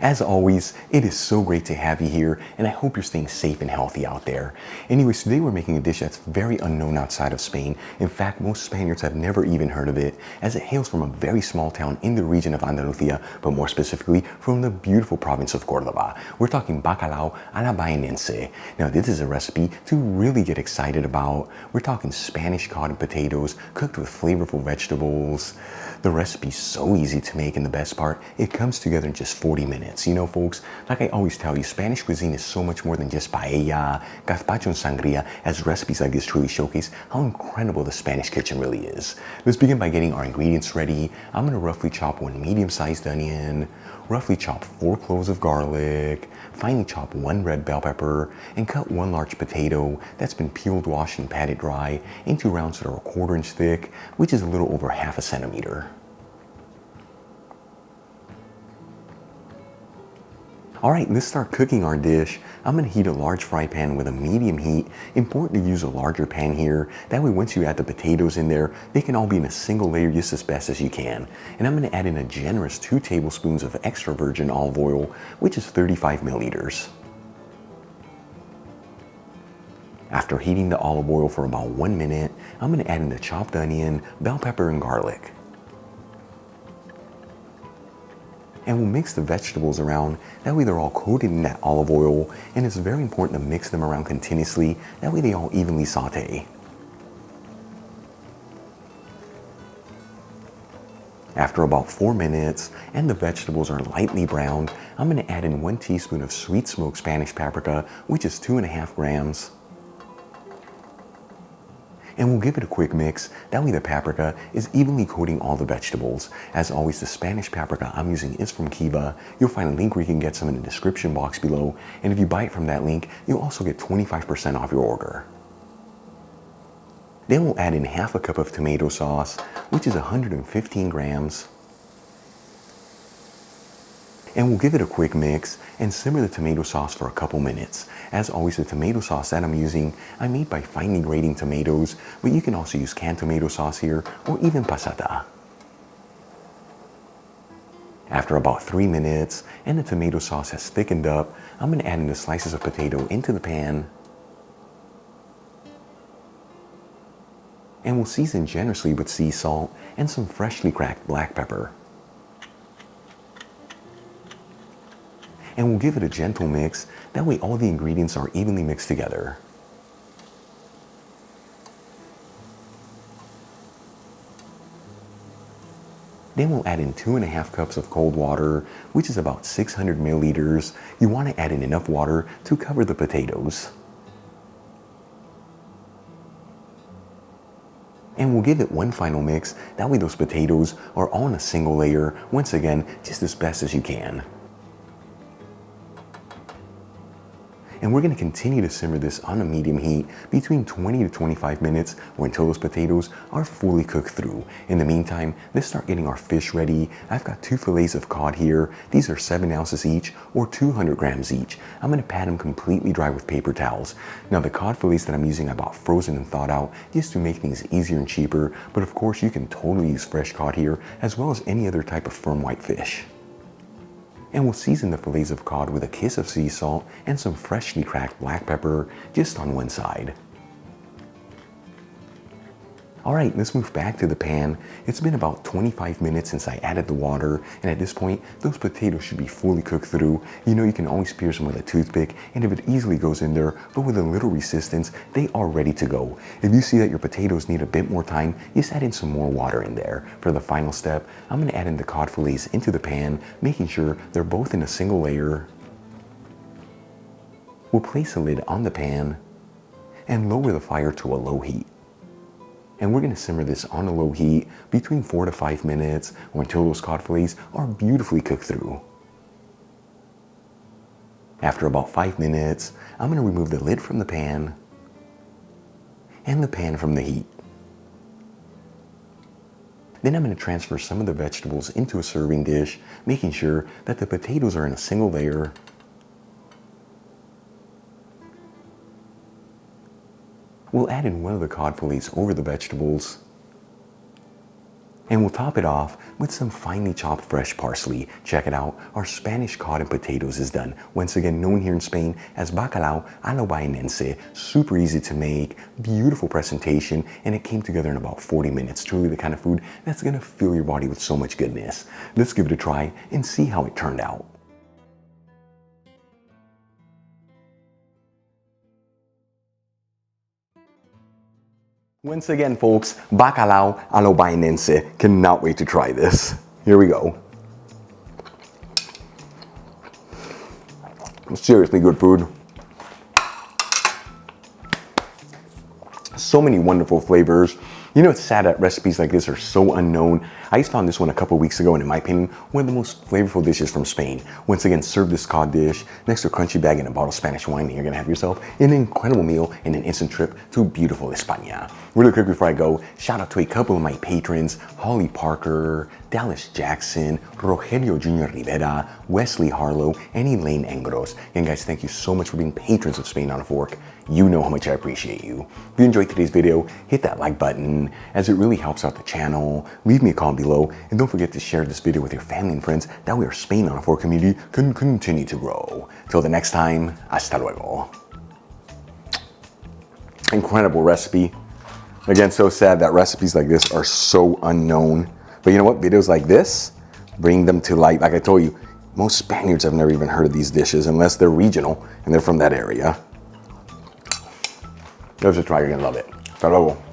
As always, it is so great to have you here, and I hope you're staying safe and healthy out there. Anyways, today we're making a dish that's very unknown outside of Spain. In fact, most Spaniards have never even heard of it, as it hails from a very small town in the region of Andalusia, but more specifically from the beautiful province of Córdoba. We're talking bacalao a la bayanense. Now, this is a recipe to really get excited about. We're talking Spanish cod and potatoes cooked with flavorful vegetables. The recipe's so easy to make, and the best part, it comes together in just 40 minutes. You know, folks, like I always tell you, Spanish cuisine is so much more than just paella, gazpacho, and sangria, as recipes like this truly showcase how incredible the Spanish kitchen really is. Let's begin by getting our ingredients ready. I'm gonna roughly chop 1 medium-sized onion, roughly chop 4 cloves of garlic, finely chop 1 red bell pepper, and cut 1 large potato that's been peeled, washed, and patted dry into rounds that are 1/4 inch thick, which is a little over 1/2 centimeter. Alright, let's start cooking our dish. I'm going to heat a large fry pan with a medium heat. Important to use a larger pan here. That way once you add the potatoes in there, they can all be in a single layer just as best as you can. And I'm going to add in a generous 2 tablespoons of extra virgin olive oil, which is 35 milliliters. After heating the olive oil for about 1 minute, I'm going to add in the chopped onion, bell pepper, and garlic. And we'll mix the vegetables around. That way they're all coated in that olive oil, and it's very important to mix them around continuously. That way they all evenly saute. After about 4 minutes and the vegetables are lightly browned, I'm going to add in 1 teaspoon of sweet smoked Spanish paprika, which is 2.5 grams. And we'll give it a quick mix. That way the paprika is evenly coating all the vegetables. As always, the Spanish paprika I'm using is from Kiva. You'll find a link where you can get some in the description box below. And if you buy it from that link, you'll also get 25% off your order. Then we'll add in 1/2 cup of tomato sauce, which is 115 grams. And we'll give it a quick mix and simmer the tomato sauce for a couple minutes. As always, the tomato sauce that I'm using, I made by finely grating tomatoes, but you can also use canned tomato sauce here or even passata. After about 3 minutes and the tomato sauce has thickened up, I'm going to add in the slices of potato into the pan. And we'll season generously with sea salt and some freshly cracked black pepper. And we'll give it a gentle mix. That way all the ingredients are evenly mixed together. Then we'll add in 2.5 cups of cold water, which is about 600 milliliters. You want to add in enough water to cover the potatoes. And we'll give it one final mix. That way those potatoes are all in a single layer. Once again, just as best as you can. And we're going to continue to simmer this on a medium heat between 20 to 25 minutes or until those potatoes are fully cooked through. In the meantime, let's start getting our fish ready. I've got 2 fillets of cod here. These are 7 ounces each or 200 grams each. I'm going to pat them completely dry with paper towels. Now the cod fillets that I'm using I bought frozen and thawed out just to make things easier and cheaper, but of course you can totally use fresh cod here as well as any other type of firm white fish. And we'll season the fillets of cod with a kiss of sea salt and some freshly cracked black pepper just on one side. Alright, let's move back to the pan. It's been about 25 minutes since I added the water, and at this point, those potatoes should be fully cooked through. You know, you can always pierce them with a toothpick, and if it easily goes in there, but with a little resistance, they are ready to go. If you see that your potatoes need a bit more time, just add in some more water in there. For the final step, I'm going to add in the cod fillets into the pan, making sure they're both in a single layer. We'll place a lid on the pan and lower the fire to a low heat. And we're going to simmer this on a low heat between 4 to 5 minutes or until those cod fillets are beautifully cooked through. After about 5 minutes, I'm going to remove the lid from the pan and the pan from the heat. Then I'm going to transfer some of the vegetables into a serving dish, making sure that the potatoes are in a single layer. We'll add in one of the cod fillets over the vegetables. And we'll top it off with some finely chopped fresh parsley. Check it out, our Spanish cod and potatoes is done. Once again, known here in Spain as bacalao a la bainense. Super easy to make, beautiful presentation, and it came together in about 40 minutes. Truly the kind of food that's gonna fill your body with so much goodness. Let's give it a try and see how it turned out. Once again, folks, bacalao a la bainense. Cannot wait to try this. Here we go. Seriously good food. So many wonderful flavors. You know, it's sad that recipes like this are so unknown. I just found this one a couple weeks ago, and in my opinion, one of the most flavorful dishes from Spain. Once again, serve this cod dish next to a crunchy bag and a bottle of Spanish wine, and you're gonna have yourself an incredible meal and an instant trip to beautiful España. Really quick before I go, shout out to a couple of my patrons, Holly Parker, Dallas Jackson, Rogelio Jr. Rivera, Wesley Harlow, and Elaine Engros. And guys, thank you so much for being patrons of Spain on a Fork. You know how much I appreciate you. If you enjoyed today's video, hit that like button, as it really helps out the channel. Leave me a comment below, and don't forget to share this video with your family and friends. That way our Spain on a Fork community can continue to grow. Till the next time, hasta luego. Incredible recipe. Again, so sad that recipes like this are so unknown. But you know what? Videos like this bring them to light. Like I told you, most Spaniards have never even heard of these dishes unless they're regional and they're from that area. Give us a try, you're gonna love it. Hasta luego.